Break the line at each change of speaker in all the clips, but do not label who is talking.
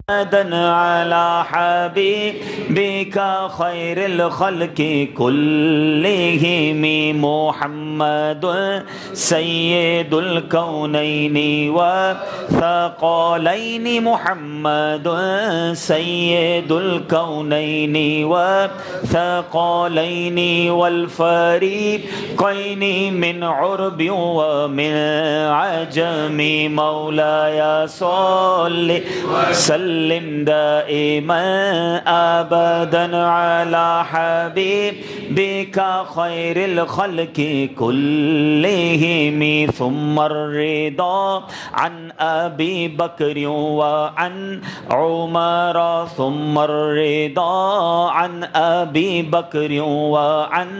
دن على حبيبك خير الخلق كلهم محمد سيد الكونين والثقلين محمد سيد الكونين والثقلين والفريقين من عرب ومن عجم مولاي صل وسلم دائما ابدا على حبيبك خير الخلق كلهم ثم الرضا عن ابي بكر وعن عمر ثم الرضا عن ابي بكر وعن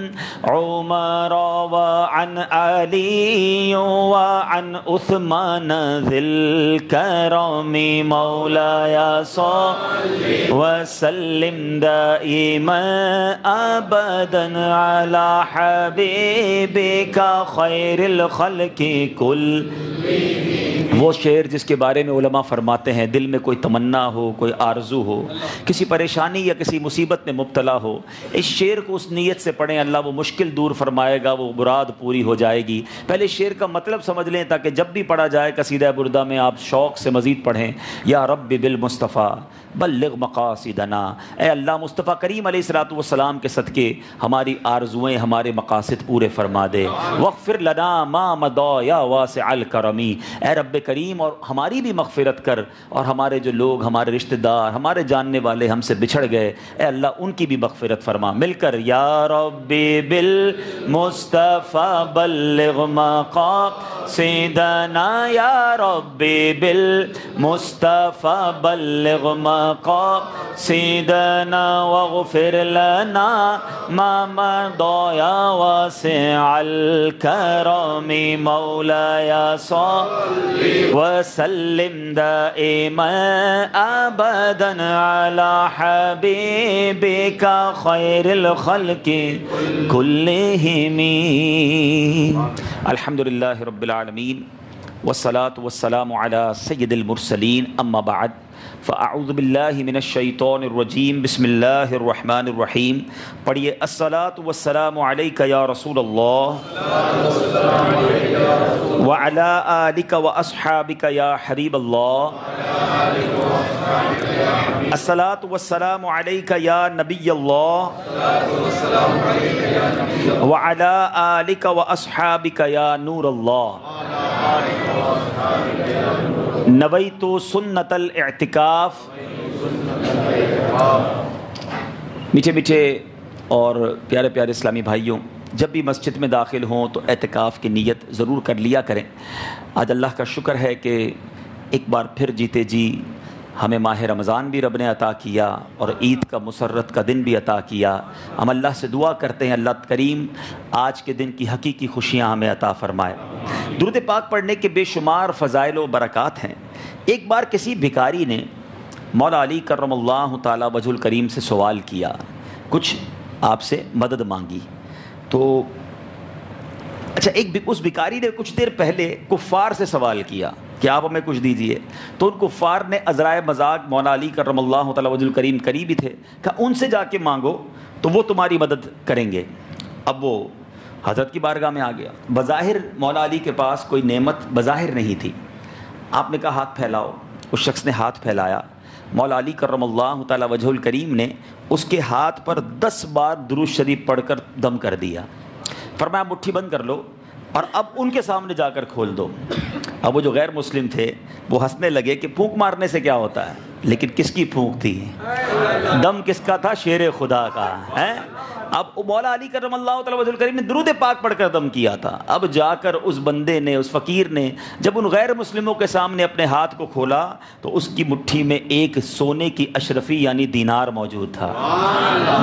عمر وعن علي وعن عثمان ذي الكرم مولاي صل وسلم دائما ابدا على حبيبك خير الخلق كلهم۔ وہ شعر جس کے بارے میں علماء فرماتے ہیں دل میں کوئی تمنا ہو، کوئی آرزو ہو، کسی پریشانی یا کسی مصیبت میں مبتلا ہو، اس شعر کو اس نیت سے پڑھیں، اللہ وہ مشکل دور فرمائے گا، وہ مراد پوری ہو جائے گی۔ پہلے شعر کا مطلب سمجھ لیں تاکہ جب بھی پڑھا جائے قصیدہ بردہ میں آپ شوق سے مزید پڑھیں۔ یا رب بالمصطفیٰ بلغ مقاصدنا، اے اللہ مصطفیٰ کریم علیہ الصلوۃ والسلام کے صدقے ہماری آرزوئیں، ہمارے مقاصد پورے فرما دے۔ واغفر لنا ما مضى یا واسع الکرم، اے رب کریم اور ہماری بھی مغفرت کر، اور ہمارے جو لوگ، ہمارے رشتہ دار، ہمارے جاننے والے ہم سے بچھڑ گئے، اے اللہ ان کی بھی مغفرت فرما۔ مل کر یا رب بالمصطفیٰ بلغ مقاصدنا، یا رب بالمصطفیٰ بلغ مقاصدنا واغفر لنا ما مضى یا واسع الکرم مولاي صل وسلم دائما ابدا على حبيبك خير الخلق كلهم۔ الحمد لله رب العالمين والصلاة والسلام على سيد المرسلين، اما بعد فاعوذ باللہ من الشیطان الرجیم، بسم اللہ الرحمن الرحیم۔ پڑھیے الصلاۃ والسلام علیک یا رسول اللہ وعلی آلک واصحابک یا حبیب اللہ، الصلاۃ والسلام علیک یا نبی اللہ وعلی آلک واصحابک یا نور اللہ۔ نویت سنت الاعتکاف۔ میٹھے میٹھے اور پیارے پیارے اسلامی بھائیوں، جب بھی مسجد میں داخل ہوں تو اعتکاف کی نیت ضرور کر لیا کریں۔ آج اللہ کا شکر ہے کہ ایک بار پھر جیتے جی ہمیں ماہ رمضان بھی رب نے عطا کیا اور عید کا مسرت کا دن بھی عطا کیا۔ ہم اللہ سے دعا کرتے ہیں اللہ کریم آج کے دن کی حقیقی خوشیاں ہمیں عطا فرمائے۔ درود پاک پڑھنے کے بے شمار فضائل و برکات ہیں۔ ایک بار کسی بھکاری نے مولا علی کرم اللہ تعالی وجہ الکریم سے سوال کیا، کچھ آپ سے مدد مانگی۔ تو اچھا، اس بھکاری نے کچھ دیر پہلے کفار سے سوال کیا کہ آپ ہمیں کچھ دیجئے، تو ان کفار نے عذرائے مذاق، مولا علی کرم اللہ تعالی وجہ الکریم قریب ہی تھے، کہا ان سے جا کے مانگو تو وہ تمہاری مدد کریں گے۔ اب وہ حضرت کی بارگاہ میں آ گیا، بظاہر مولا علی کے پاس کوئی نعمت بظاہر نہیں تھی۔ آپ نے کہا ہاتھ پھیلاؤ، اس شخص نے ہاتھ پھیلایا، مولا علی کرم اللہ تعالی وجہ الکریم نے اس کے ہاتھ پر 10 بار درود شریف پڑھ کر دم کر دیا، فرمایا مٹھی بند کر لو اور اب ان کے سامنے جا کر کھول دو۔ اب وہ جو غیر مسلم تھے وہ ہنسنے لگے کہ پھونک مارنے سے کیا ہوتا ہے، لیکن کس کی پھونک تھی؟ دم کس کا تھا؟ شیر خدا کا ہے۔ اب مولا علی کرم اللہ تعالی وجہ الکریم نے درود پاک پڑھ کر دم کیا تھا۔ اب جا کر اس بندے نے، اس فقیر نے جب ان غیر مسلموں کے سامنے اپنے ہاتھ کو کھولا تو اس کی مٹھی میں ایک سونے کی اشرفی یعنی دینار موجود تھا۔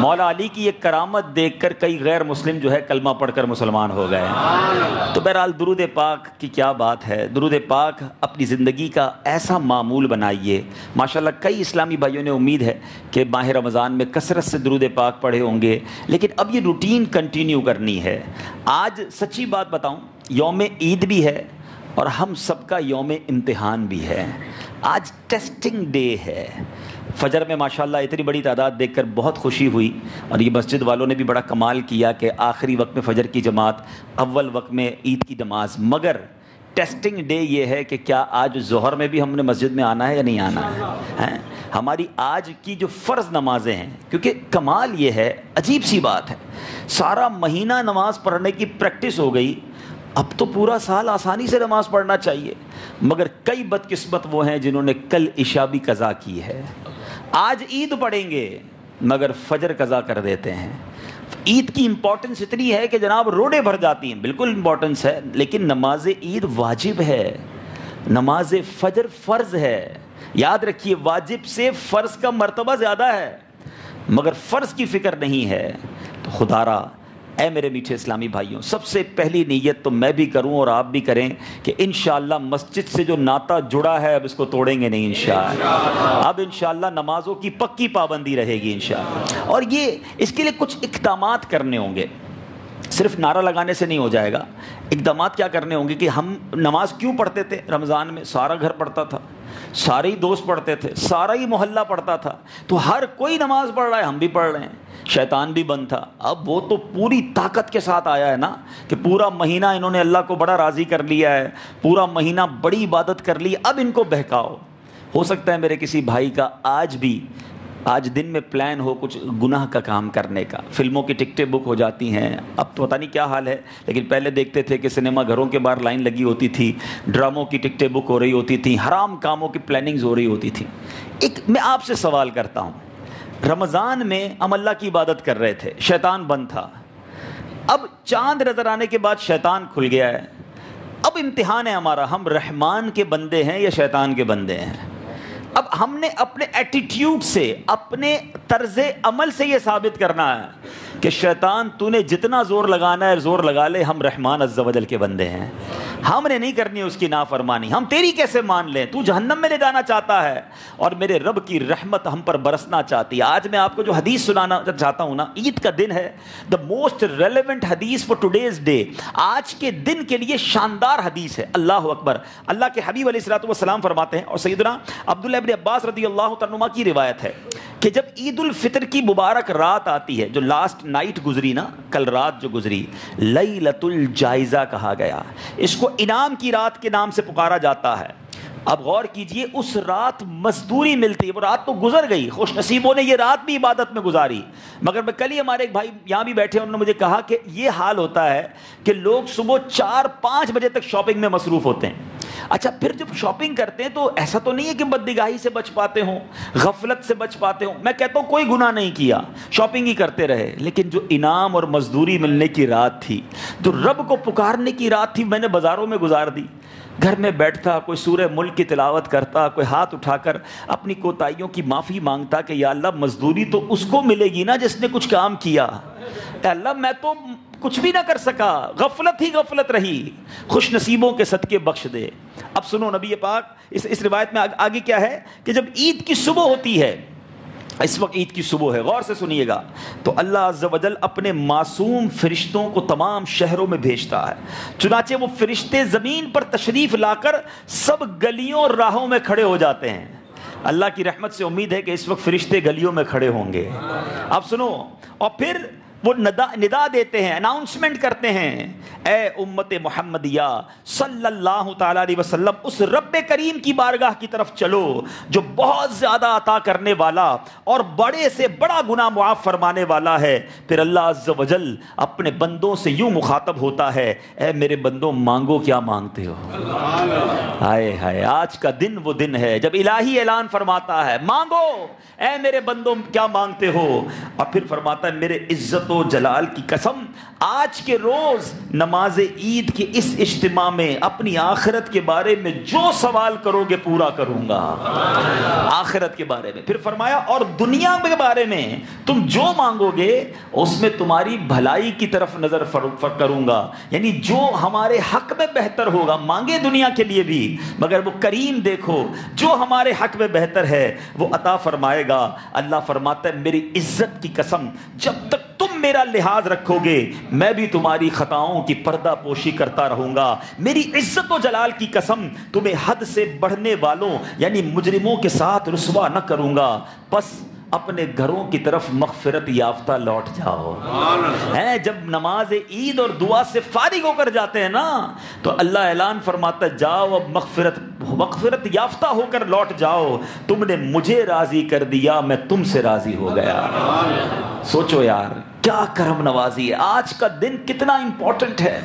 مولا علی کی ایک کرامت دیکھ کر کئی غیر مسلم جو ہے کلمہ پڑھ کر مسلمان ہو گئے۔ تو بہرحال درود پاک کی کیا بات ہے، درود پاک اپنی زندگی کا ایسا معمول بنائیے۔ ماشاءاللہ کئی اسلامی بھائیوں نے امید ہے کہ ماہ رمضان میں کثرت سے درود پاک پڑھے ہوں گے، لیکن اب یہ روٹین کنٹینیو کرنی ہے۔ آج سچی بات بتاؤں، یوم عید بھی ہے اور ہم سب کا یوم امتحان بھی ہے۔ آج ٹیسٹنگ ڈے ہے. فجر میں ماشاءاللہ اتنی بڑی تعداد دیکھ کر بہت خوشی ہوئی, اور یہ مسجد والوں نے بھی بڑا کمال کیا کہ آخری وقت میں فجر کی جماعت, اول وقت میں عید کی نماز. مگر ٹیسٹنگ ڈے یہ ہے کہ کیا آج ظہر میں بھی ہم نے مسجد میں آنا ہے یا نہیں آنا ہے. ہماری آج کی جو فرض نمازیں ہیں, کیونکہ کمال یہ ہے, عجیب سی بات ہے, سارا مہینہ نماز پڑھنے کی پریکٹس ہو گئی, اب تو پورا سال آسانی سے نماز پڑھنا چاہیے. مگر کئی بدقسمت وہ ہیں جنہوں نے کل عشاء بھی قضا کی ہے. آج عید پڑھیں گے مگر فجر قضا کر دیتے ہیں. عید کی امپورٹنس اتنی ہے کہ جناب روڈیں بھر جاتی ہیں, بالکل امپورٹنس ہے, لیکن نماز عید واجب ہے, نماز فجر فرض ہے. یاد رکھیے, واجب سے فرض کا مرتبہ زیادہ ہے, مگر فرض کی فکر نہیں ہے. تو خدا را اے میرے میٹھے اسلامی بھائیوں, سب سے پہلی نیت تو میں بھی کروں اور آپ بھی کریں کہ انشاءاللہ مسجد سے جو ناطہ جڑا ہے اب اس کو توڑیں گے نہیں انشاءاللہ. اب انشاءاللہ نمازوں کی پکی پابندی رہے گی انشاءاللہ. اور یہ اس کے لیے کچھ اقدامات کرنے ہوں گے, صرف نعرہ لگانے سے نہیں ہو جائے گا. اقدامات کیا کرنے ہوں گے کہ ہم نماز کیوں پڑھتے تھے رمضان میں؟ سارا گھر پڑھتا تھا, سارے ہی دوست پڑھتے تھے, سارا ہی محلہ پڑھتا تھا, تو ہر کوئی نماز پڑھ رہا ہے, ہم بھی پڑھ رہے ہیں. شیطان بھی بند تھا. اب وہ تو پوری طاقت کے ساتھ آیا ہے نا کہ پورا مہینہ انہوں نے اللہ کو بڑا راضی کر لیا ہے, پورا مہینہ بڑی عبادت کر لی, اب ان کو بہکاؤ. ہو سکتا ہے میرے کسی بھائی کا آج دن میں پلان ہو کچھ گناہ کا کام کرنے کا. فلموں کی ٹکٹیں بک ہو جاتی ہیں, اب تو پتہ نہیں کیا حال ہے, لیکن پہلے دیکھتے تھے کہ سنیما گھروں کے باہر لائن لگی ہوتی تھی, ڈراموں کی ٹکٹیں بک ہو رہی ہوتی تھیں, حرام کاموں کی پلاننگز ہو رہی ہوتی تھی. میں آپ سے سوال کرتا ہوں, رمضان میں ہم اللہ کی عبادت کر رہے تھے, شیطان بند تھا, اب چاند نظر آنے کے بعد شیطان کھل گیا ہے. اب امتحان ہے ہمارا, ہم رحمان کے بندے ہیں یا شیطان کے بندے ہیں. اب ہم نے اپنے ایٹیٹیوڈ سے, اپنے طرز عمل سے یہ ثابت کرنا ہے کہ شیطان تو نے جتنا زور لگانا ہے زور لگا لے, ہم رحمان عز و جل کے بندے ہیں, ہم نے نہیں کرنی اس کی نافرمانی. ہم تیری کیسے مان لیں؟ تو جہنم میں لے جانا چاہتا ہے اور میرے رب کی رحمت ہم پر برسنا چاہتی ہے. آج میں آپ کو جو حدیث سنانا چاہتا ہوں نا, عید کا دن ہے, دا موسٹ ریلیونٹ حدیث فار ٹوڈیز ڈے, آج کے دن کے لیے شاندار حدیث ہے. اللہ اکبر. اللہ کے حبیب علیہ الصلوۃ والسلام فرماتے ہیں, اور سیدنا عبداللہ ابن عباس رضی اللہ تعالیٰ عنہما کی روایت ہے کہ جب عید الفطر کی مبارک رات آتی ہے, جو لاسٹ نائٹ گزری نا, کل رات جو گزری, لیلۃ الجائزہ کہا گیا, اس کو انعام کی رات کے نام سے پکارا جاتا ہے. اب غور کیجئے, اس رات مزدوری ملتی ہے, وہ رات تو گزر گئی, خوش نصیبوں نے یہ رات بھی عبادت میں گزاری. مگر میں کل ہی ہمارے ایک بھائی یہاں بھی بیٹھے, انہوں نے مجھے کہا کہ یہ حال ہوتا ہے کہ لوگ صبح 4-5 بجے تک شاپنگ میں مصروف ہوتے ہیں. اچھا, پھر جب شاپنگ کرتے ہیں تو ایسا تو نہیں ہے کہ بدنگاہی سے بچ پاتے ہوں, غفلت سے بچ پاتے ہوں. میں کہتا ہوں کوئی گناہ نہیں کیا, شاپنگ ہی کرتے رہے, لیکن جو انعام اور مزدوری ملنے کی رات تھی, جو رب کو پکارنے کی رات تھی, میں نے بازاروں میں گزار دی. گھر میں بیٹھتا, کوئی سورہ ملک کی تلاوت کرتا, کوئی ہاتھ اٹھا کر اپنی کوتاہیوں کی معافی مانگتا کہ یا اللہ مزدوری تو اس کو ملے گی نا جس نے کچھ کام کیا, اے اللہ میں تو کچھ بھی نہ کر سکا, غفلت ہی غفلت رہی, خوش نصیبوں کے صدقے بخش دے. اب سنو نبی پاک اس روایت میں آگے کیا ہے کہ جب عید کی صبح ہوتی ہے, اس وقت عید کی صبح ہے, غور سے سنیے گا, تو اللہ عز و جل اپنے معصوم فرشتوں کو تمام شہروں میں بھیجتا ہے. چنانچہ وہ فرشتے زمین پر تشریف لا کر سب گلیوں اور راہوں میں کھڑے ہو جاتے ہیں. اللہ کی رحمت سے امید ہے کہ اس وقت فرشتے گلیوں میں کھڑے ہوں گے. اب سنو, اور پھر وہ ندا دیتے ہیں, اناؤنسمنٹ کرتے ہیں, اے امت محمدیہ صلی اللہ تعالیٰ علیہ وسلم, اس رب کریم کی بارگاہ کی طرف چلو جو بہت زیادہ عطا کرنے والا اور بڑے سے بڑا گناہ معاف فرمانے والا ہے. پھر اللہ عز و جل اپنے بندوں سے یوں مخاطب ہوتا ہے, اے میرے بندوں مانگو کیا مانگتے ہو. ہائے ہائے, آج کا دن وہ دن ہے جب الہی اعلان فرماتا ہے مانگو اے میرے بندوں کیا مانگتے ہو. اور پھر فرماتا ہے میرے عزت و جلال کی قسم, آج کے روز نماز عید کے اس اجتماع میں اپنی آخرت کے بارے میں جو سوال کرو گے پورا کروں گا. آخرت کے بارے میں. پھر فرمایا اور دنیا کے بارے میں تم جو مانگو گے اس میں تمہاری بھلائی کی طرف نظر کروں گا, یعنی جو ہمارے حق میں بہتر ہوگا. مانگے دنیا کے لیے بھی, مگر وہ کریم دیکھو جو ہمارے حق میں بہتر ہے وہ عطا فرمائے گا. اللہ فرماتا ہے میری عزت کی قسم, جب تک تم میرا لحاظ رکھو گے میں بھی تمہاری خطاؤں کی پردہ پوشی کرتا رہوں گا. میری عزت و جلال کی قسم تمہیں حد سے بڑھنے والوں یعنی مجرموں کے ساتھ رسوا نہ کروں گا. پس اپنے گھروں کی طرف مغفرت یافتہ لوٹ جاؤ. ہیں جب نماز عید اور دعا سے فارغ ہو کر جاتے ہیں نا تو اللہ اعلان فرماتا ہے جاؤ اب مغفرت یافتہ ہو کر لوٹ جاؤ. تم نے مجھے راضی کر دیا میں تم سے راضی ہو گیا. سوچو یار کیا کرم نوازی ہے. آج کا دن کتنا امپورٹنٹ ہے.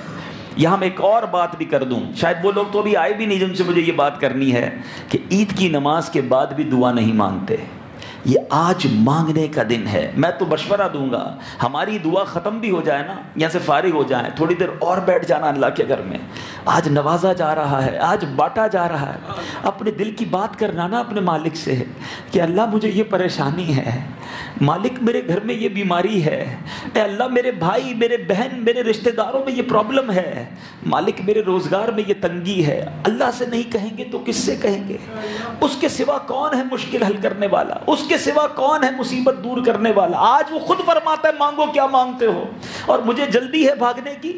یہاں میں ایک اور بات بھی کر دوں, شاید وہ لوگ تو ابھی آئے بھی نہیں جن سے مجھے یہ بات کرنی ہے کہ عید کی نماز کے بعد بھی دعا نہیں مانگتے. یہ آج مانگنے کا دن ہے. میں تو مشورہ دوں گا ہماری دعا ختم بھی ہو جائے نا, یہاں سے فارغ ہو جائیں, تھوڑی دیر اور بیٹھ جانا اللہ کے گھر میں. آج نوازا جا رہا ہے, آج بانٹا جا رہا ہے. اپنے دل کی بات کرنا نا اپنے مالک سے کہ اللہ مجھے یہ پریشانی ہے, مالک میرے گھر میں یہ بیماری ہے, اے اللہ میرے بھائی میرے بہن میرے رشتہ داروں میں یہ پرابلم ہے, مالک میرے روزگار میں یہ تنگی ہے. اللہ سے نہیں کہیں گے تو کس سے کہیں گے؟ اس کے سوا کون ہے مشکل حل کرنے والا؟ اس کے سوا کون ہے مصیبت دور کرنے والا؟ آج وہ خود فرماتا ہے مانگو کیا مانگتے ہو, اور مجھے جلدی ہے بھاگنے کی,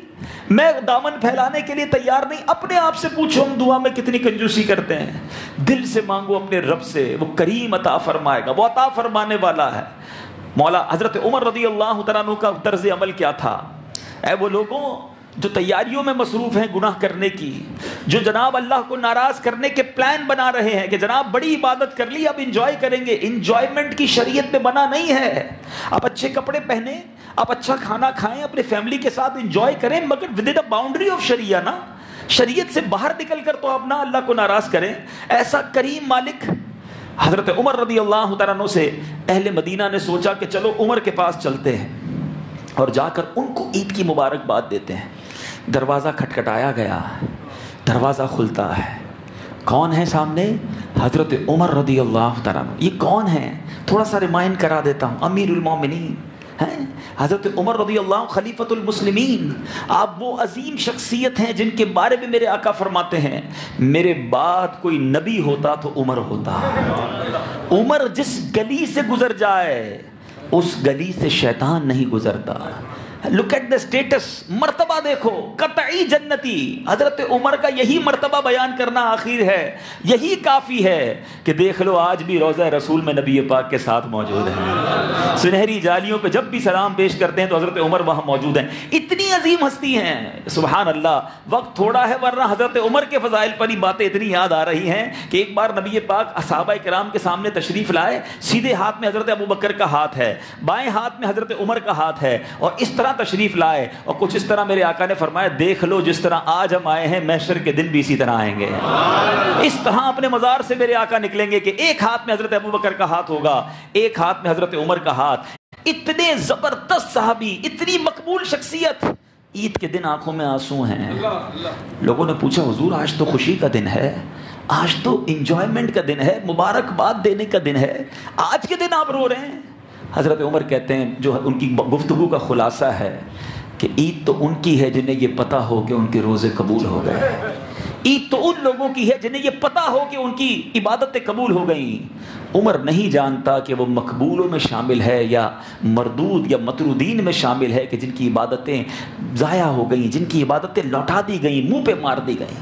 میں دامن پھیلانے کے لیے تیار نہیں. اپنے آپ سے پوچھو ہم دعا میں کتنی کنجوسی کرتے ہیں. دل سے مانگو اپنے رب سے, وہ کریم عطا فرمائے گا, وہ عطا فرمانے والا ہے. مولا حضرت عمر رضی اللہ تعالیٰ عنہ کا طرز عمل کیا تھا؟ اے وہ لوگوں جو تیاریوں میں مصروف ہیں گناہ کرنے کی, جو جناب اللہ کو ناراض کرنے کے پلان بنا رہے ہیں کہ جناب بڑی عبادت کر لی اب انجوائے کریں گے. انجوائمنٹ کی شریعت میں منع نہیں ہے. آپ اچھے کپڑے پہنیں, آپ اچھا کھانا کھائیں, اپنے فیملی کے ساتھ انجوائے کریں, مگر within a boundary of شریعہ نا. شریعت سے باہر نکل کر تو آپ نہ اللہ کو ناراض کریں. ایسا کریم مالک حضرت عمر رضی اللہ تعالیٰ عنہ سے اہل مدینہ نے سوچا کہ چلو عمر کے پاس چلتے ہیں اور جا کر ان کو عید کی مبارکباد دیتے ہیں. دروازہ کھٹکھٹایا گیا, دروازہ کھلتا ہے. کون ہے سامنے؟ حضرت عمر رضی اللہ تعالیٰ عنہ. یہ کون ہے؟ تھوڑا سا ریمائنڈ کرا دیتا ہوں. امیر المومنین ہیں حضرت عمر رضی اللہ عنہ, خلیفۃ المسلمین. آپ وہ عظیم شخصیت ہیں جن کے بارے میں میرے آقا فرماتے ہیں میرے بعد کوئی نبی ہوتا تو عمر ہوتا. عمر جس گلی سے گزر جائے اس گلی سے شیطان نہیں گزرتا. لک ایٹ دا اسٹیٹس, مرتبہ دیکھو, قطعی جنتی. حضرت عمر کا یہی مرتبہ بیان کرنا آخر ہے, یہی کافی ہے کہ دیکھ لو آج بھی روضہ رسول میں نبی پاک کے ساتھ موجود ہیں. سنہری جالیوں پہ جب بھی سلام پیش کرتے ہیں تو حضرت عمر وہاں موجود ہیں. اتنی عظیم ہستی ہیں, سبحان اللہ. وقت تھوڑا ہے ورنہ حضرت عمر کے فضائل پر ہی باتیں اتنی یاد آ رہی ہیں کہ ایک بار نبی پاک صحابہ کرام کے سامنے تشریف لائے. سیدھے ہاتھ میں حضرت ابوبکر کا ہاتھ ہے, بائیں ہاتھ میں حضرت عمر کا ہاتھ ہے, اور اس طرح تشریف لائے اور کچھ اس طرح میرے آقا نے فرمایا دیکھ لو جس طرح آج ہم آئے ہیں محشر کے دن بھی اسی طرح آئیں گے. اس طرح اپنے مزار سے میرے آقا نکلیں گے کہ ایک ہاتھ میں حضرت ابوبکر کا ہاتھ ہوگا, ایک ہاتھ میں حضرت عمر کا ہاتھ. اتنے زبردست صحابی, اتنی مقبول شخصیت. عید کے دن آنکھوں میں آنسو ہیں. لوگوں نے پوچھا حضور آج تو خوشی کا دن ہے, آج تو انجوائمنٹ کا دن ہے, مبارکباد دینے کا دن ہے, آج کے دن آپ رو رہے ہیں. حضرت عمر کہتے ہیں جو ان کی گفتگو کا خلاصہ ہے کہ عید تو ان کی ہے جنہیں یہ پتہ ہو کہ ان کے روزے قبول ہو گئے. عید تو ان لوگوں کی ہے جنہیں یہ پتہ ہو کہ ان کی عبادتیں قبول ہو گئیں. عمر نہیں جانتا کہ وہ مقبولوں میں شامل ہے یا مردود یا مطرودین میں شامل ہے کہ جن کی عبادتیں ضائع ہو گئیں, جن کی عبادتیں لوٹا دی گئیں, منہ پہ مار دی گئیں.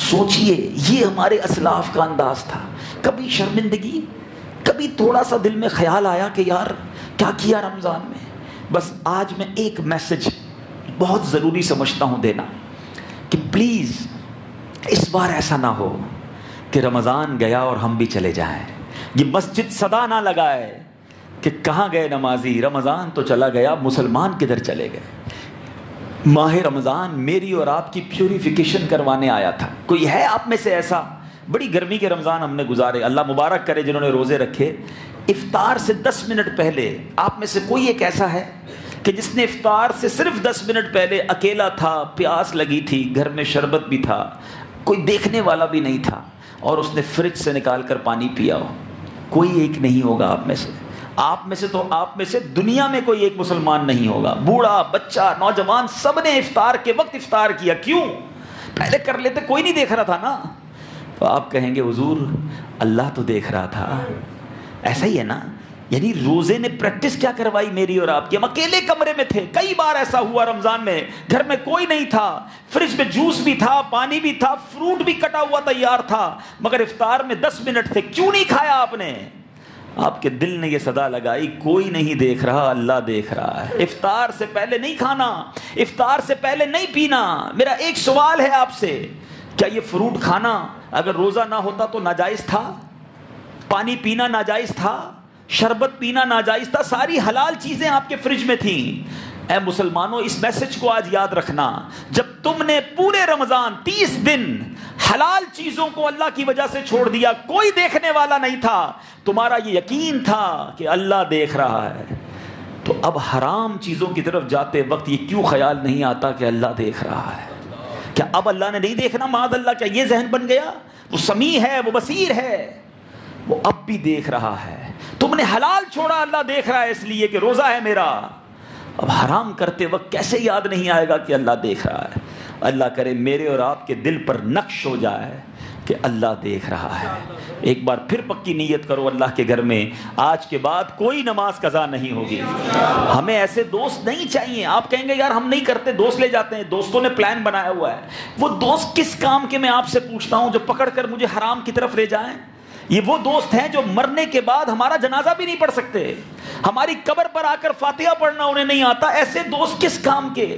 سوچئے یہ ہمارے اسلاف کا انداز تھا. کبھی شرمندگی, کبھی تھوڑا سا دل میں خیال آیا کہ یار کیا کیا رمضان میں. بس آج میں ایک میسج بہت ضروری سمجھتا ہوں دینا کہ پلیز اس بار ایسا نہ ہو کہ رمضان گیا اور ہم بھی چلے جائیں. یہ مسجد صدا نہ لگائے کہ کہاں گئے نمازی, رمضان تو چلا گیا, مسلمان کدھر چلے گئے. ماہ رمضان میری اور آپ کی پیوریفیکیشن کروانے آیا تھا. کوئی ہے آپ میں سے ایسا؟ بڑی گرمی کے رمضان ہم نے گزارے, اللہ مبارک کرے جنہوں نے روزے رکھے. افطار سے 10 منٹ پہلے آپ میں سے کوئی ایک ایسا ہے کہ جس نے افطار سے صرف 10 منٹ پہلے اکیلا تھا, پیاس لگی تھی, گھر میں شربت بھی تھا, کوئی دیکھنے والا بھی نہیں تھا, اور اس نے فریج سے نکال کر پانی پیا ہو؟ کوئی ایک نہیں ہوگا آپ میں سے. آپ میں سے دنیا میں کوئی ایک مسلمان نہیں ہوگا. بوڑھا بچہ نوجوان سب نے افطار کے وقت افطار کیا. کیوں؟ پہلے کر لیتے, کوئی نہیں دیکھ رہا تھا نا. تو آپ کہیں گے حضور اللہ تو دیکھ رہا تھا. ایسا ہی ہے نا, یعنی روزے نے پریکٹس کیا کروائی میری اور آپ کی. ہم اکیلے کمرے میں تھے, کئی بار ایسا ہوا رمضان میں گھر میں کوئی نہیں تھا, فریج میں جوس بھی تھا, پانی بھی تھا, فروٹ بھی کٹا ہوا تیار تھا, مگر افطار میں 10 منٹ تھے, کیوں نہیں کھایا آپ نے؟ آپ کے دل نے یہ صدا لگائی, کوئی نہیں دیکھ رہا, اللہ دیکھ رہا ہے. افطار سے پہلے نہیں کھانا, افطار سے پہلے نہیں پینا. میرا ایک سوال ہے آپ سے, کیا یہ فروٹ کھانا اگر روزہ نہ ہوتا تو ناجائز تھا؟ پانی پینا ناجائز تھا؟ شربت پینا ناجائز تھا؟ ساری حلال چیزیں آپ کے فریج میں تھیں. اے مسلمانوں, اس میسج کو آج یاد رکھنا, جب تم نے پورے رمضان 30 دن حلال چیزوں کو اللہ کی وجہ سے چھوڑ دیا, کوئی دیکھنے والا نہیں تھا, تمہارا یہ یقین تھا کہ اللہ دیکھ رہا ہے, تو اب حرام چیزوں کی طرف جاتے وقت یہ کیوں خیال نہیں آتا کہ اللہ دیکھ رہا ہے؟ کیا اب اللہ نے نہیں دیکھنا معاذ اللہ؟ کیا یہ ذہن بن گیا؟ وہ سمیع ہے, وہ بصیر ہے, وہ اب بھی دیکھ رہا ہے. تم نے حلال چھوڑا, اللہ دیکھ رہا ہے اس لیے کہ روزہ ہے میرا. اب حرام کرتے وقت کیسے یاد نہیں آئے گا کہ اللہ دیکھ رہا ہے؟ اللہ کرے میرے اور آپ کے دل پر نقش ہو جائے کہ اللہ دیکھ رہا ہے. ایک بار پھر پکی نیت کرو اللہ کے گھر میں, آج کے بعد کوئی نماز قضا نہیں ہوگی. ہمیں ایسے دوست نہیں چاہیے. آپ کہیں گے یار ہم نہیں کرتے, دوست لے جاتے ہیں, دوستوں نے پلان بنایا ہوا ہے. وہ دوست کس کام کے, میں آپ سے پوچھتا ہوں, جو پکڑ کر مجھے حرام کی طرف لے جائیں؟ یہ وہ دوست ہیں جو مرنے کے بعد ہمارا جنازہ بھی نہیں پڑھ سکتے, ہماری قبر پر آ کر فاتحہ پڑھنا انہیں نہیں آتا. ایسے دوست کس کام کے؟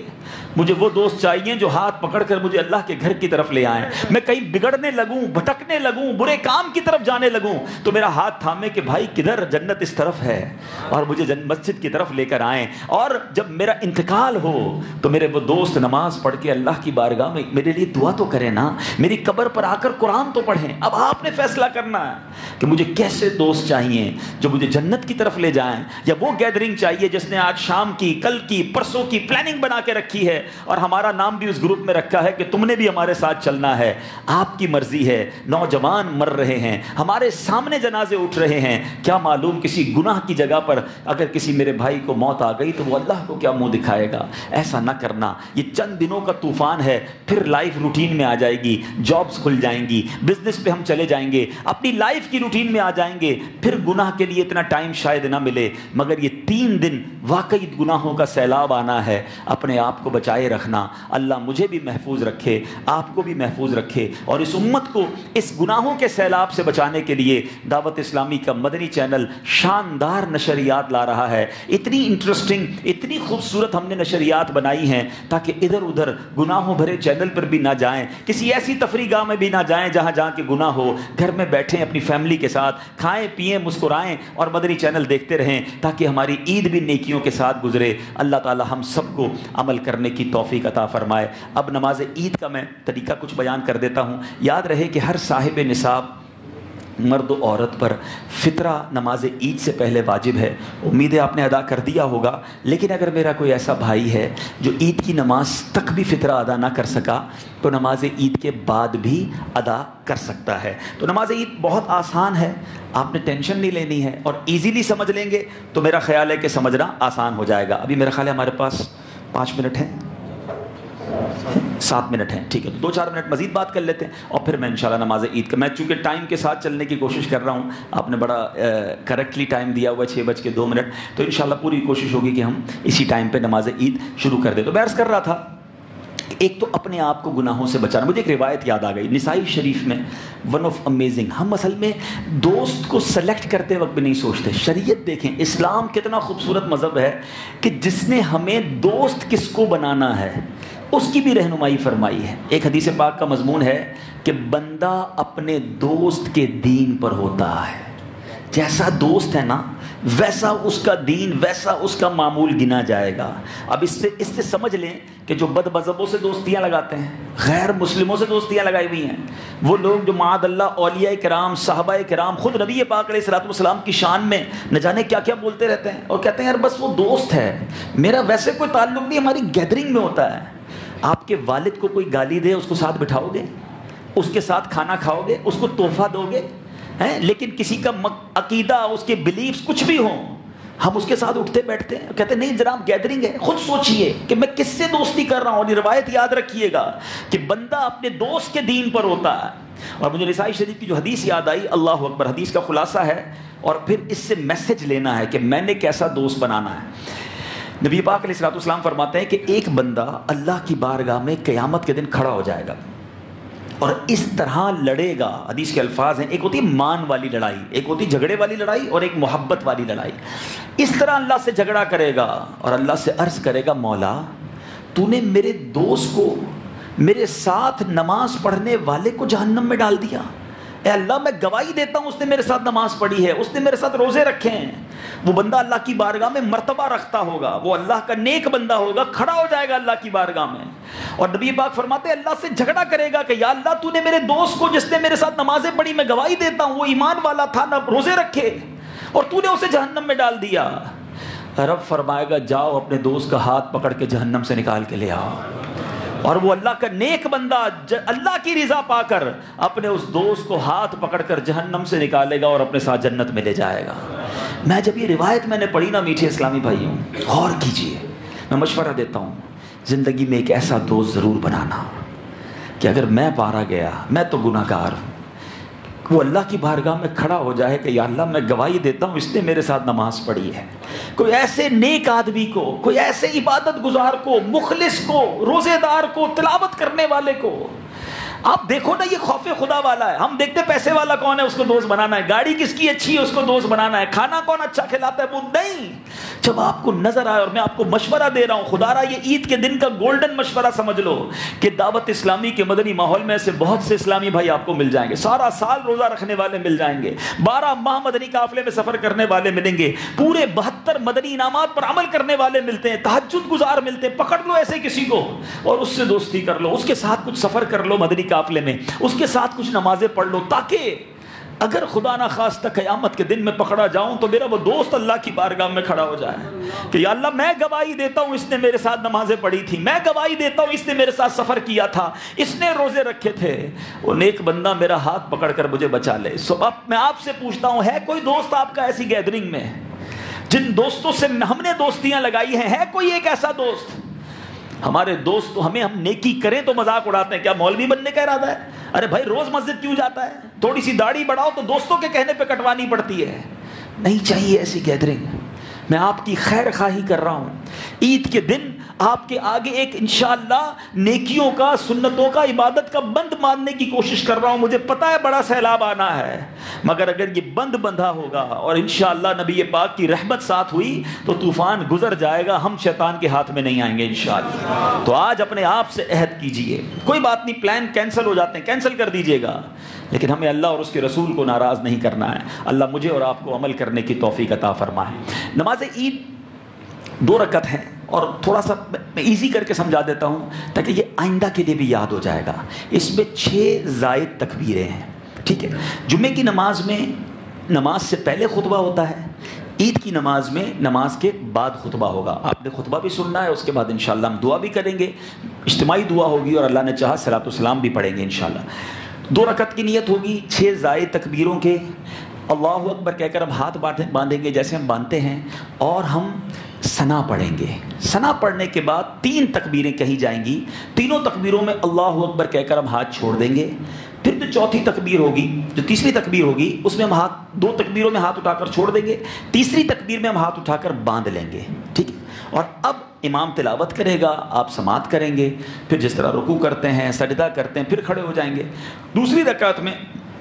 مجھے وہ دوست چاہیے جو ہاتھ پکڑ کر مجھے اللہ کے گھر کی طرف لے آئیں. میں کہیں بگڑنے لگوں, بھٹکنے لگوں, برے کام کی طرف جانے لگوں, تو میرا ہاتھ تھامے کہ بھائی کدھر, جنت اس طرف ہے, اور مجھے مسجد کی طرف لے کر آئیں. اور جب میرا انتقال ہو تو میرے وہ دوست نماز پڑھ کے اللہ کی بارگاہ میں میرے لیے دعا تو کریں نا, میری قبر پر آ کر قرآن تو پڑھیں. اب آپ نے فیصلہ کرنا ہے کہ مجھے کیسے دوست چاہیے جو مجھے جنت کی طرف لے جائیں, یا وہ گیدرنگ چاہیے جس نے آج شام کی, کل کی, پرسوں کی پلاننگ بنا کے رکھی ہے, اور ہمارا نام بھی اس گروپ میں رکھا ہے کہ تم نے بھی ہمارے ساتھ چلنا ہے. آپ کی مرضی ہے. نوجوان مر رہے ہیں, ہمارے سامنے جنازے اٹھ رہے ہیں, کیا معلوم کسی گناہ کی جگہ پر اگر کسی میرے بھائی کو موت آ گئی تو وہ اللہ کو کیا منہ دکھائے گا؟ ایسا نہ کرنا. یہ چند دنوں کا طوفان ہے, پھر لائف روٹین میں آ جائے گی, جابز کھل جائیں گی, بزنس پہ ہم چلے جائیں گے, اپنی لائف کی روٹین میں آ جائیں گے, پھر گناہ کے لیے اتنا ٹائم شاید نہ ملے. مگر یہ 3 دن واقعی گناہوں کا سیلاب آنا ہے. اپنے آپ کو بچائے رکھنا. اللہ مجھے بھی محفوظ رکھے, آپ کو بھی محفوظ رکھے, اور اس امت کو اس گناہوں کے سیلاب سے بچانے کے لیے دعوت اسلامی کا مدنی چینل شاندار نشریات لا رہا ہے. اتنی انٹرسٹنگ, اتنی خوبصورت ہم نے نشریات بنائی ہیں تاکہ ادھر ادھر گناہوں بھرے چینل پر بھی نہ جائیں, کسی ایسی تفریح گاہ میں بھی نہ جائیں جہاں کے گناہ ہو. گھر میں بیٹھیں اپنی فیملی کے ساتھ, کھائیں پیئیں مسکرائیں اور مدنی چینل دیکھتے رہیں تاکہ ہماری عید بھی نیکیوں کے ساتھ گزرے. اللہ تعالی ہم سب کو عمل کرنے کی توفیق عطا فرمائے. اب نماز عید کا میں طریقہ کچھ بیان کر دیتا ہوں. یاد رہے کہ ہر صاحب نصاب مرد و عورت پر فطرہ نماز عید سے پہلے واجب ہے. امید ہے آپ نے ادا کر دیا ہوگا, لیکن اگر میرا کوئی ایسا بھائی ہے جو عید کی نماز تک بھی فطرہ ادا نہ کر سکا تو نماز عید کے بعد بھی ادا کر سکتا ہے. تو نماز عید بہت آسان ہے, آپ نے ٹینشن نہیں لینی ہے, اور ایزیلی سمجھ لیں گے تو میرا خیال ہے کہ سمجھنا آسان ہو جائے گا. ابھی میرا خیال ہے ہمارے پاس 5 منٹ ہیں, 7 منٹ ہیں, ٹھیک ہے, تو 2-4 منٹ مزید بات کر لیتے ہیں اور پھر میں انشاءاللہ نماز عید کا, میں چونکہ ٹائم کے ساتھ چلنے کی کوشش کر رہا ہوں, آپ نے بڑا کریکٹلی ٹائم دیا ہوا ہے 6:02, تو انشاءاللہ پوری کوشش ہوگی کہ ہم اسی ٹائم پہ نماز عید شروع کر دیں. تو میں عرض کر رہا تھا ایک تو اپنے آپ کو گناہوں سے بچانا. مجھے ایک روایت یاد آ گئی نسائی شریف میں, ون آف امیزنگ. ہم اصل میں دوست کو سلیکٹ کرتے وقت بھی نہیں سوچتے. شریعت دیکھیں, اسلام کتنا خوبصورت مذہب ہے کہ جس نے ہمیں دوست کس کو بنانا ہے اس کی بھی رہنمائی فرمائی ہے. ایک حدیث پاک کا مضمون ہے کہ بندہ اپنے دوست کے دین پر ہوتا ہے. جیسا دوست ہے نا ویسا اس کا دین, ویسا اس کا معمول گنا جائے گا. اب اس سے سمجھ لیں کہ جو بد مذہبوں سے دوستیاں لگاتے ہیں, غیر مسلموں سے دوستیاں لگائی ہوئی ہیں, وہ لوگ جو معاذ اللہ اولیاء کرام, صحابہ کرام, خود نبی پاک علیہ الصلوۃ والسلام کی شان میں نہ جانے کیا کیا بولتے رہتے ہیں, اور کہتے ہیں یار بس وہ دوست ہے, میرا ویسے کوئی تعلق نہیں, ہماری گیدرنگ میں ہوتا ہے. آپ کے والد کو کوئی گالی دے, اس کو ساتھ بٹھاؤ گے, اس کے ساتھ کھانا کھاؤ گے, اس کو تحفہ دو گے, لیکن کسی کا عقیدہ, اس کے بلیفز کچھ بھی ہوں, ہم اس کے ساتھ اٹھتے بیٹھتے ہیں, کہتے ہیں نہیں جناب گیدرنگ ہے. خود سوچئے کہ میں کس سے دوستی کر رہا ہوں. اور یہ روایت یاد رکھیے گا کہ بندہ اپنے دوست کے دین پر ہوتا ہے. اور مجھے نسائی شریف کی جو حدیث یاد آئی، اللہ اکبر، حدیث کا خلاصہ ہے اور پھر اس سے میسج لینا ہے کہ میں نے کیسا دوست بنانا ہے۔ نبی پاک علیہ الصلوۃ والسلام فرماتے ہیں کہ ایک بندہ اللہ کی بارگاہ میں قیامت کے دن کھڑا ہو جائے گا اور اس طرح لڑے گا، حدیث کے الفاظ ہیں، ایک ہوتی مان والی لڑائی، ایک ہوتی جھگڑے والی لڑائی اور ایک محبت والی لڑائی۔ اس طرح اللہ سے جھگڑا کرے گا اور اللہ سے عرض کرے گا، مولا تو نے میرے دوست کو، میرے ساتھ نماز پڑھنے والے کو جہنم میں ڈال دیا۔ اے اللہ، میں گواہی دیتا ہوں اس نے میرے ساتھ نماز پڑھی ہے، اس نے میرے ساتھ روزے رکھے ہیں۔ وہ بندہ اللہ کی بارگاہ میں مرتبہ رکھتا ہوگا، وہ اللہ کا نیک بندہ ہوگا، کھڑا ہو جائے گا اللہ کی بارگاہ میں اور نبی پاک فرماتے ہیں اللہ سے جھگڑا کرے گا کہ یا اللہ تو نے میرے دوست کو جس نے میرے ساتھ نمازیں پڑھی، میں گواہی دیتا ہوں وہ ایمان والا تھا، نہ روزے رکھے، اور تو نے اسے جہنم میں ڈال دیا۔ رب فرمائے گا جاؤ اپنے دوست کا ہاتھ پکڑ کے جہنم سے نکال کے لے آؤ، اور وہ اللہ کا نیک بندہ اللہ کی رضا پا کر اپنے اس دوست کو ہاتھ پکڑ کر جہنم سے نکالے گا اور اپنے ساتھ جنت میں لے جائے گا۔ میں جب یہ روایت میں نے پڑھی نا میٹھے اسلامی بھائیوں، غور کیجئے، میں مشورہ دیتا ہوں زندگی میں ایک ایسا دوست ضرور بنانا کہ اگر میں پارا گیا، میں تو گناہ گار ہوں، وہ اللہ کی بارگاہ میں کھڑا ہو جائے کہ یا اللہ میں گواہی دیتا ہوں اس نے میرے ساتھ نماز پڑھی ہے۔ کوئی ایسے نیک آدمی کو، کوئی ایسے عبادت گزار کو، مخلص کو، روزے دار کو، تلاوت کرنے والے کو، آپ دیکھو نا یہ خوف خدا والا ہے۔ ہم دیکھتے پیسے والا کون ہے، اس کو دوست بنانا ہے، گاڑی کس کی اچھی ہے اس کو دوست بنانا ہے، کھانا کون اچھا کھلاتا ہے، وہ نہیں۔ جب آپ کو نظر آئے، اور میں آپ کو مشورہ دے رہا ہوں، خدا را یہ عید کے دن کا گولڈن مشورہ سمجھ لو کہ دعوت اسلامی کے مدنی ماحول میں سے بہت سے اسلامی بھائی آپ کو مل جائیں گے، سارا سال روزہ رکھنے والے مل جائیں گے، 12 ماہ مدنی قافلے میں سفر کرنے والے ملیں گے، پورے 72 مدنی انعامات پر عمل کرنے والے ملتے ہیں، تہجد گزار ملتے ہیں۔ پکڑ لو ایسے کسی کو اور اس سے دوستی کر لو، اس کے ساتھ کچھ سفر کر لو مدنی قافلے میں، اس کے ساتھ کچھ نمازیں پڑھ لو، تاکہ اگر خدا نہ خواستہ قیامت کے دن میں پکڑا جاؤں تو میرا وہ دوست اللہ کی بارگاہ میں کھڑا ہو جائے کہ یا اللہ میں گواہی دیتا ہوں اس نے میرے ساتھ نمازیں پڑھی تھی، میں گواہی دیتا ہوں اس نے میرے ساتھ سفر کیا تھا، اس نے روزے رکھے تھے، وہ نیک بندہ میرا ہاتھ پکڑ کر مجھے بچا لے۔ اب میں آپ سے پوچھتا ہوں، ہے کوئی دوست آپ کا ایسی گیدرنگ میں جن دوستوں سے ہم نے دوستیاں لگائی ہیں، ہے کوئی ایک ایسا دوست؟ ہمارے دوست تو ہم نیکی کریں تو مذاق اڑاتے ہیں، کیا مولوی بننے کا ارادہ ہے؟ ارے بھائی روز مسجد کیوں جاتا ہے؟ تھوڑی سی داڑھی بڑھاؤ تو دوستوں کے کہنے پہ کٹوانی پڑتی ہے۔ نہیں چاہیے ایسی گیدرنگ۔ میں آپ کی خیر خواہی کر رہا ہوں، عید کے دن آپ کے آگے ایک انشاءاللہ نیکیوں کا، سنتوں کا، عبادت کا بند باندھنے کی کوشش کر رہا ہوں۔ مجھے پتا ہے بڑا سیلاب آنا ہے، مگر اگر یہ بند بندھا ہوگا اور انشاءاللہ نبی پاک کی رحمت ساتھ ہوئی تو طوفان گزر جائے گا، ہم شیطان کے ہاتھ میں نہیں آئیں گے انشاءاللہ۔ تو آج اپنے آپ سے عہد کیجئے، کوئی بات نہیں، پلان کینسل ہو جاتے ہیں، کینسل کر دیجئے گا، لیکن ہمیں اللہ اور اس کے رسول کو ناراض نہیں کرنا ہے۔ اللہ مجھے اور آپ کو عمل کرنے کی توفیق عطا فرمائے۔ نماز عید 2 رکعت ہیں، اور تھوڑا سا میں ایزی کر کے سمجھا دیتا ہوں تاکہ یہ آئندہ کے لیے بھی یاد ہو جائے گا۔ اس میں 6 زائد تکبیریں ہیں، ٹھیک ہے؟ جمعے کی نماز میں نماز سے پہلے خطبہ ہوتا ہے، عید کی نماز میں نماز کے بعد خطبہ ہوگا۔ آپ نے خطبہ بھی سننا ہے، اس کے بعد انشاءاللہ ہم دعا بھی کریں گے، اجتماعی دعا ہوگی، اور اللہ نے چاہا صلاۃ والسلام بھی پڑھیں گے انشاءاللہ۔ 2 رکعت کی نیت ہوگی، 6 زائد تکبیروں کے، اللہ اکبر کہہ کر ہم ہاتھ باندھیں گے جیسے ہم باندھتے ہیں، اور ہم ثنا پڑھیں گے۔ ثنا پڑھنے کے بعد 3 تکبیریں کہی جائیں گی، تینوں تکبیروں میں اللہ اکبر کہہ کر ہم ہاتھ چھوڑ دیں گے۔ پھر جو چوتھی تکبیر ہوگی، جو تیسری تکبیر ہوگی، اس میں ہم 2 تکبیروں میں ہاتھ اٹھا کر چھوڑ دیں گے، تیسری تکبیر میں ہم ہاتھ اٹھا کر باندھ لیں گے، ٹھیک ہے؟ اور اب امام تلاوت کرے گا، آپ سماعت کریں گے، پھر جس طرح رکوع کرتے ہیں، سجدہ کرتے ہیں، پھر کھڑے ہو جائیں گے۔ دوسری رکعت میں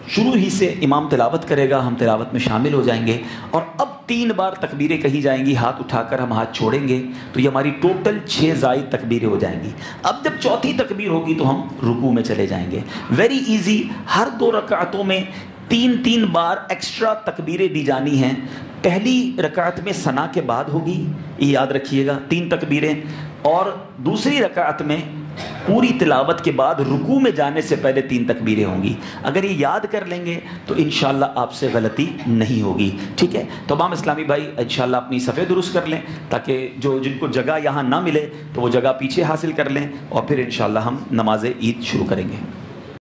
شروع ہی سے امام تلاوت کرے گا، ہم تلاوت میں شامل ہو جائیں گے، اور اب 3 بار تکبیریں کہی جائیں گی، ہاتھ اٹھا کر ہم ہاتھ چھوڑیں گے، تو یہ ہماری ٹوٹل 6 زائد تکبیریں ہو جائیں گی۔ اب جب چوتھی تکبیر ہوگی تو ہم رکوع میں چلے جائیں گے۔ ویری ایزی، ہر 2 رکعتوں میں 3 بار ایکسٹرا تکبیریں دی جانی ہیں۔ پہلی رکعت میں ثنا کے بعد ہوگی، یہ یاد رکھیے گا، 3 تکبیریں، اور دوسری رکعت میں پوری تلاوت کے بعد رکوع میں جانے سے پہلے 3 تکبیریں ہوں گی۔ اگر یہ یاد کر لیں گے تو انشاءاللہ آپ سے غلطی نہیں ہوگی، ٹھیک ہے؟ تمام اسلامی بھائی انشاءاللہ اپنی صفیں درست کر لیں تاکہ جن کو جگہ یہاں نہ ملے تو وہ جگہ پیچھے حاصل کر لیں، اور پھر انشاءاللہ ہم نماز عید شروع کریں گے۔